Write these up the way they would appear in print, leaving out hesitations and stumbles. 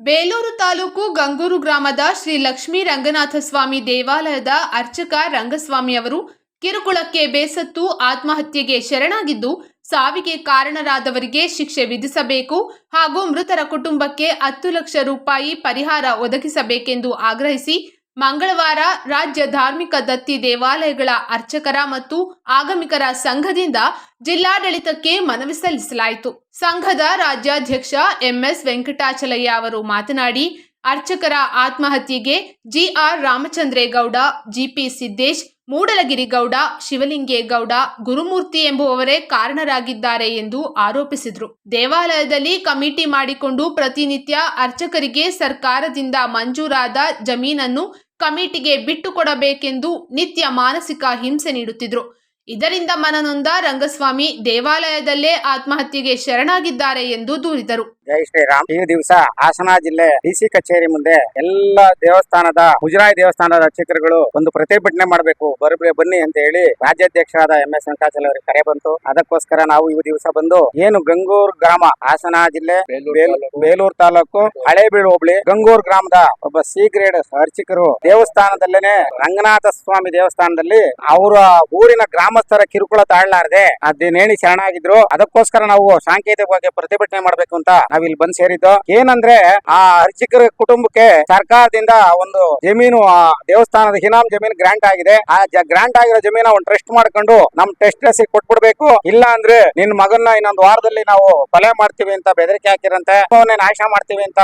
ಬೇಲೂರು ತಾಲೂಕು ಗಂಗೂರು ಗ್ರಾಮದ ಶ್ರೀ ಲಕ್ಷ್ಮೀ ರಂಗನಾಥಸ್ವಾಮಿ ದೇವಾಲಯದ ಅರ್ಚಕ ರಂಗಸ್ವಾಮಿ ಅವರು ಕಿರುಕುಳಕ್ಕೆ ಬೇಸತ್ತು ಆತ್ಮಹತ್ಯೆಗೆ ಶರಣಾಗಿದ್ದು, ಸಾವಿಗೆ ಕಾರಣರಾದವರಿಗೆ ಶಿಕ್ಷೆ ವಿಧಿಸಬೇಕು ಹಾಗೂ ಮೃತರ ಕುಟುಂಬಕ್ಕೆ 10 ಲಕ್ಷ ರೂಪಾಯಿ ಪರಿಹಾರ ಒದಗಿಸಬೇಕೆಂದು ಆಗ್ರಹಿಸಿ ಮಂಗಳವಾರ ರಾಜ್ಯ ಧಾರ್ಮಿಕ ದತ್ತಿ ದೇವಾಲಯಗಳ ಅರ್ಚಕರ ಮತ್ತು ಆಗಮಿಕರ ಸಂಘದಿಂದ ಜಿಲ್ಲಾಡಳಿತಕ್ಕೆ ಮನವಿ ಸಲ್ಲಿಸಲಾಯಿತು. ಸಂಘದ ರಾಜ್ಯಾಧ್ಯಕ್ಷ ಎಂಎಸ್ ವೆಂಕಟಾಚಲಯ್ಯ ಅವರು ಮಾತನಾಡಿ, ಅರ್ಚಕರ ಆತ್ಮಹತ್ಯೆಗೆ ಜಿಆರ್ ರಾಮಚಂದ್ರೇಗೌಡ, ಜಿಪಿ ಸಿದ್ದೇಶ್, ಮೂಡಲಗಿರಿಗೌಡ, ಶಿವಲಿಂಗೇಗೌಡ, ಗುರುಮೂರ್ತಿ ಎಂಬುವವರೇ ಕಾರಣರಾಗಿದ್ದಾರೆ ಎಂದು ಆರೋಪಿಸಿದರು. ದೇವಾಲಯದಲ್ಲಿ ಕಮಿಟಿ ಮಾಡಿಕೊಂಡು ಪ್ರತಿನಿತ್ಯ ಅರ್ಚಕರಿಗೆ ಸರ್ಕಾರದಿಂದ ಮಂಜೂರಾದ ಜಮೀನನ್ನು ಕಮಿಟಿಗೆ ಬಿಟ್ಟುಕೊಡಬೇಕೆಂದು ನಿತ್ಯ ಮಾನಸಿಕ ಹಿಂಸೆ ನೀಡುತ್ತಿದ್ದರು. ಇದರಿಂದ ಮನನೊಂದ ರಂಗಸ್ವಾಮಿ ದೇವಾಲಯದಲ್ಲೇ ಆತ್ಮಹತ್ಯೆಗೆ ಶರಣಾಗಿದ್ದಾರೆ ಎಂದು ದೂರಿದರು. ಜೈ ಶ್ರೀರಾಮ್. ಈ ದಿವಸ ಹಾಸನ ಜಿಲ್ಲೆ ಡಿಸಿ ಕಚೇರಿ ಮುಂದೆ ಎಲ್ಲ ದೇವಸ್ಥಾನದ ಮುಜರಾಯಿ ದೇವಸ್ಥಾನದ ಅರ್ಚಕರುಗಳು ಒಂದು ಪ್ರತಿಭಟನೆ ಮಾಡಬೇಕು, ಬನ್ನಿ ಅಂತ ಹೇಳಿ ರಾಜ್ಯಾಧ್ಯಕ್ಷರಾದ ಎಂಎಸ್ ವೆಂಕಟಾಚಲ ಅವರಿಗೆ ಕರೆ ಬಂತು. ಅದಕ್ಕೋಸ್ಕರ ನಾವು ಈ ದಿವಸ ಬಂದು ಏನು ಗಂಗೂರು ಗ್ರಾಮ, ಹಾಸನ ಜಿಲ್ಲೆ ಬೇಲೂರು ತಾಲೂಕು ಹಳೇಬೀಡು ಹೋಬಳಿ ಗಂಗೂರು ಗ್ರಾಮದ ಒಬ್ಬ ಸಿ ಗ್ರೇಡ್ ಅರ್ಚಕರು ದೇವಸ್ಥಾನದಲ್ಲೇನೆ ರಂಗನಾಥ ಸ್ವಾಮಿ ದೇವಸ್ಥಾನದಲ್ಲಿ ಅವರ ಊರಿನ ಗ್ರಾಮಸ್ಥರ ಕಿರುಕುಳ ತಾಳಲಾರದೆ ಅದೇನೇಳಿ ಶರಣಾಗಿದ್ರು. ಅದಕ್ಕೋಸ್ಕರ ನಾವು ಸಾಂಕೇತಿಕವಾಗಿ ಪ್ರತಿಭಟನೆ ಮಾಡಬೇಕು ಅಂತ ನಾವಿಲ್ಲಿ ಬಂದ್ ಸೇರಿದ್ದು. ಏನಂದ್ರೆ ಆ ಅರ್ಚಕರ ಕುಟುಂಬಕ್ಕೆ ಸರ್ಕಾರದಿಂದ ಒಂದು ಜಮೀನು, ದೇವಸ್ಥಾನದ ಇನಾಮ್ ಜಮೀನು ಗ್ರಾಂಟ್ ಆಗಿದೆ. ಆ ಗ್ರಾಂಟ್ ಆಗಿರೋ ಜಮೀನ ಒಂದು ಟ್ರಸ್ಟ್ ಮಾಡ್ಕೊಂಡು ನಮ್ ಟ್ರಸ್ಟ್ ಕೊಟ್ಬಿಡ್ಬೇಕು, ಇಲ್ಲ ಅಂದ್ರೆ ನಿನ್ ಮಗನ್ನ ಇನ್ನೊಂದು ವಾರದಲ್ಲಿ ನಾವು ಕೊಲೆ ಮಾಡ್ತೀವಿ ಅಂತ ಬೆದರಿಕೆ ಹಾಕಿರಂತೆ, ನಾಶ ಮಾಡ್ತೀವಿ ಅಂತ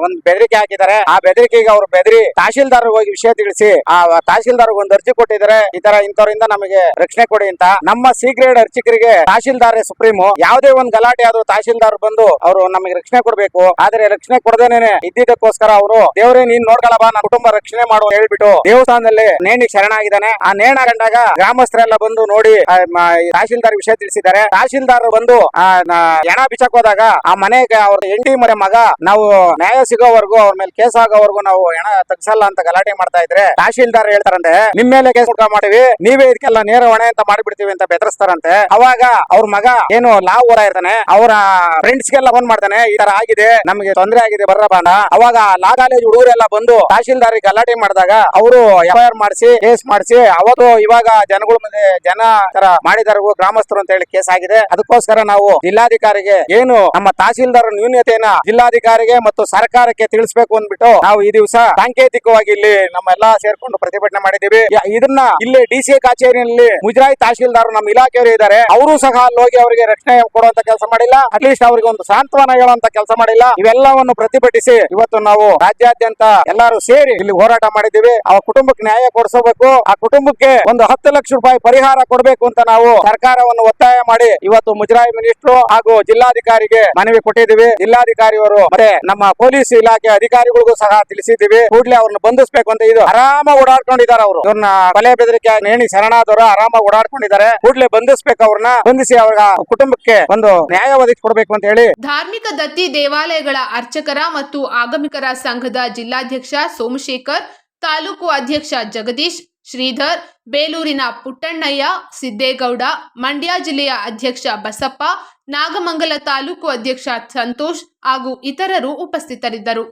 ಒಂದು ಬೆದರಿಕೆ ಹಾಕಿದ್ದಾರೆ. ಆ ಬೆದರಿಕೆಗೆ ಅವರು ಬೆದರಿ ತಹಶೀಲ್ದಾರ್ ಹೋಗಿ ವಿಷಯ ತಿಳಿಸಿ ಆ ತಹಶೀಲ್ದಾರ್ ಒಂದು ಅರ್ಜಿ ಕೊಟ್ಟಿದ್ದಾರೆ, ಈ ತರ ಇಂಥವ್ರಿಂದ ನಮಗೆ ರಕ್ಷಣೆ ಕೊಡಿ ಅಂತ. ನಮ್ಮ ಸಿ ಗ್ರೇಡ್ ಅರ್ಚಕರಿಗೆ ತಹಶೀಲ್ದಾರ್ ಸುಪ್ರೀಮು, ಯಾವುದೇ ಒಂದು ಗಲಾಟೆ ಆದ್ರೂ ತಹಶೀಲ್ದಾರ್ ಬಂದು ಅವರು ನಮಗೆ ರಕ್ಷಣೆ ಕೊಡಬೇಕು. ಆದ್ರೆ ರಕ್ಷಣೆ ಕೊಡದೇನೆ ಇದ್ದಿದ್ದಕ್ಕೋಸ್ಕರ ಅವರು ದೇವರೇ ನೀನ್ ನೋಡ್ಕೊಳ್ಳಬಾ, ನನ್ನ ಕುಟುಂಬ ರಕ್ಷಣೆ ಮಾಡು ಹೇಳ್ಬಿಟ್ಟು ದೇವಸ್ಥಾನದಲ್ಲಿ ನೇಣಿ ಶರಣಾಗಿದ್ದಾನೆ. ಆ ನೇಣ ಕಂಡಾಗ ಗ್ರಾಮಸ್ಥರೆಲ್ಲ ಬಂದು ನೋಡಿ ತಹಶೀಲ್ದಾರ್ ವಿಷಯ ತಿಳಿಸಿದ್ದಾರೆ. ತಹಶೀಲ್ದಾರ್ ಬಂದು ಹೆಣ ಬಿಚ್ಚಕ್ ಹೋದಾಗ ಆ ಮನೆಗೆ ಅವ್ರ ಹೆಂಡತಿ ಮನೆ ಮಗ ನಾವು ನ್ಯಾಯ ಸಿಗೋವರೆಗೂ ಅವ್ರ ಮೇಲೆ ಕೇಸ್ ಆಗೋವರೆಗೂ ನಾವು ಹೆಣ ತಗ್ಸಲ್ಲ ಅಂತ ಗಲಾಟೆ ಮಾಡ್ತಾ ಇದ್ರೆ ತಹಶೀಲ್ದಾರ್ ಹೇಳ್ತಾರಂತೆ, ನಿಮ್ ಮೇಲೆ ಕೇಸ್ ಮಾಡ್ತೀವಿ, ನೀವೇ ಇದಕ್ಕೆಲ್ಲ ನೇರ ಹೊಣೆ ಅಂತ ಮಾಡಿಬಿಡ್ತೀವಿ ಅಂತ ಬೆದರಿಸ್ತಾರಂತೆ. ಅವಾಗ ಅವ್ರ ಮಗ ಏನು ಲಾ ಓದ ಇರ್ತಾನೆ, ಅವರ ಫ್ರೆಂಡ್ಸ್ ಗೆಲ್ಲ ಫೋನ್ ಮಾಡ್ತಾನೆ, ಈ ತರ ಆಗಿದೆ, ನಮಗೆ ತೊಂದರೆ ಆಗಿದೆ ಬರ್ರಬಾ. ಅವಾಗ ಲಾ ಕಾಲೇಜ್ ಹುಡುಗರೆಲ್ಲ ಬಂದು ತಹಶೀಲ್ದಾರ್ ಗಲಾಟೆ ಮಾಡಿದಾಗ ಅವರು ಎಫ್ಐಆರ್ ಮಾಡಿಸಿ ಕೇಸ್ ಮಾಡಿಸಿ ಅವತ್ತು ಇವಾಗ ಜನಗಳ ಮುಂದೆ ಜನ ತರ ಮಾಡಿದಾರ ಗ್ರಾಮಸ್ಥರು ಅಂತ ಹೇಳಿ ಕೇಸ್ ಆಗಿದೆ. ಅದಕ್ಕೋಸ್ಕರ ನಾವು ಜಿಲ್ಲಾಧಿಕಾರಿಗೆ ಏನು ನಮ್ಮ ತಹಶೀಲ್ದಾರ್ ನ್ಯೂನ್ಯತೆಯನ್ನ ಜಿಲ್ಲಾಧಿಕಾರಿಗೆ ಮತ್ತು ಸರ್ಕಾರಕ್ಕೆ ತಿಳಿಸಬೇಕು ಅಂದ್ಬಿಟ್ಟು ನಾವು ಈ ದಿವಸ ಸಾಂಕೇತಿಕವಾಗಿ ಇಲ್ಲಿ ನಮ್ಮೆಲ್ಲಾ ಸೇರ್ಕೊಂಡು ಪ್ರತಿಭಟನೆ ಮಾಡಿದೀವಿ. ಇದನ್ನ ಇಲ್ಲಿ ಡಿಸಿ ಕಚೇರಿಯಲ್ಲಿ ಮುಜರಾಯಿ ತಹಶೀಲ್ದಾರ್ ನಮ್ಮ ಇಲಾಖೆಯವರು ಇದ್ದಾರೆ, ಅವರು ಸಹ ಅಲ್ಲಿ ಹೋಗಿ ಅವರಿಗೆ ರಕ್ಷಣೆ ಕೊಡುವಂತ ಕೆಲಸ ಮಾಡಿಲ್ಲ, ಅಟ್ಲೀಸ್ಟ್ ಅವರಿಗೆ ಒಂದು ಸಾಂತ್ವನ ಹೇಳುವಂತ ಕೆಲಸ ಮಾಡಿಲ್ಲ. ಇವೆಲ್ಲವನ್ನು ಪ್ರತಿಭಟಿಸಿ ಇವತ್ತು ನಾವು ರಾಜ್ಯಾದ್ಯಂತ ಎಲ್ಲರೂ ಸೇರಿ ಇಲ್ಲಿ ಹೋರಾಟ ಮಾಡಿದ್ದೀವಿ. ಆ ಕುಟುಂಬಕ್ಕೆ ನ್ಯಾಯ ಕೊಡಿಸಬೇಕು, ಆ ಕುಟುಂಬಕ್ಕೆ ಒಂದು 10 ಲಕ್ಷ ರೂಪಾಯಿ ಪರಿಹಾರ ಕೊಡಬೇಕು ಅಂತ ನಾವು ಸರ್ಕಾರವನ್ನು ಒತ್ತಾಯ ಮಾಡಿ ಇವತ್ತು ಮುಜರಾಯಿ ಮಿನಿಸ್ಟ್ರು ಹಾಗೂ ಜಿಲ್ಲಾಧಿಕಾರಿಗೆ ಮನವಿ ಕೊಟ್ಟಿದ್ದೀವಿ. ಜಿಲ್ಲಾಧಿಕಾರಿಯವರು ಮತ್ತೆ ನಮ್ಮ ಪೊಲೀಸ್ ಇಲಾಖೆ ಅಧಿಕಾರಿಗಳಿಗೂ ಸಹ ತಿಳಿಸಿದ್ದೀವಿ, ಕೂಡಲೇ ಅವ್ರನ್ನ ಬಂಧಿಸಬೇಕು ಅಂತ. ಇದು ಆರಾಮಾಗಿ ಓಡಾಡ್ಕೊಂಡಿದ್ದಾರೆ, ಅವರು ಇವ್ರನ್ನ ಕೊಲೆ ಬೆದರಿಕೆ ನೇಣಿ ಶರಣಾದವರು ಆರಾಮಾಗಿ ಓಡಾಡ್ಕೊಂಡಿದ್ದಾರೆ, ಕೂಡಲೇ ಬಂಧಿಸಬೇಕು, ಅವ್ರನ್ನ ಬಂಧಿಸಿ ಅವರ ಕುಟುಂಬಕ್ಕೆ ಒಂದು ನ್ಯಾಯ ಒದಗಿಸಿಕೊಡ್ಬೇಕು ಅಂತ ಹೇಳಿ ಧಾರ್ಮಿಕ ದತ್ತಿ ದೇವಾಲಯಗಳ ಅರ್ಚಕರ ಮತ್ತು ಆಗಮಿಕರ ಸಂಘದ ಜಿಲ್ಲಾಧ್ಯಕ್ಷ ಸೋಮಶೇಖರ್, ತಾಲೂಕು ಅಧ್ಯಕ್ಷ ಜಗದೀಶ್, ಶ್ರೀಧರ್, ಬೇಲೂರಿನ ಪುಟ್ಟಣ್ಣಯ್ಯ, ಸಿದ್ದೇಗೌಡ, ಮಂಡ್ಯ ಜಿಲ್ಲೆಯ ಅಧ್ಯಕ್ಷ ಬಸಪ್ಪ, ನಾಗಮಂಗಲ ತಾಲೂಕು ಅಧ್ಯಕ್ಷ ಸಂತೋಷ್ ಹಾಗೂ ಇತರರು ಉಪಸ್ಥಿತರಿದ್ದರು.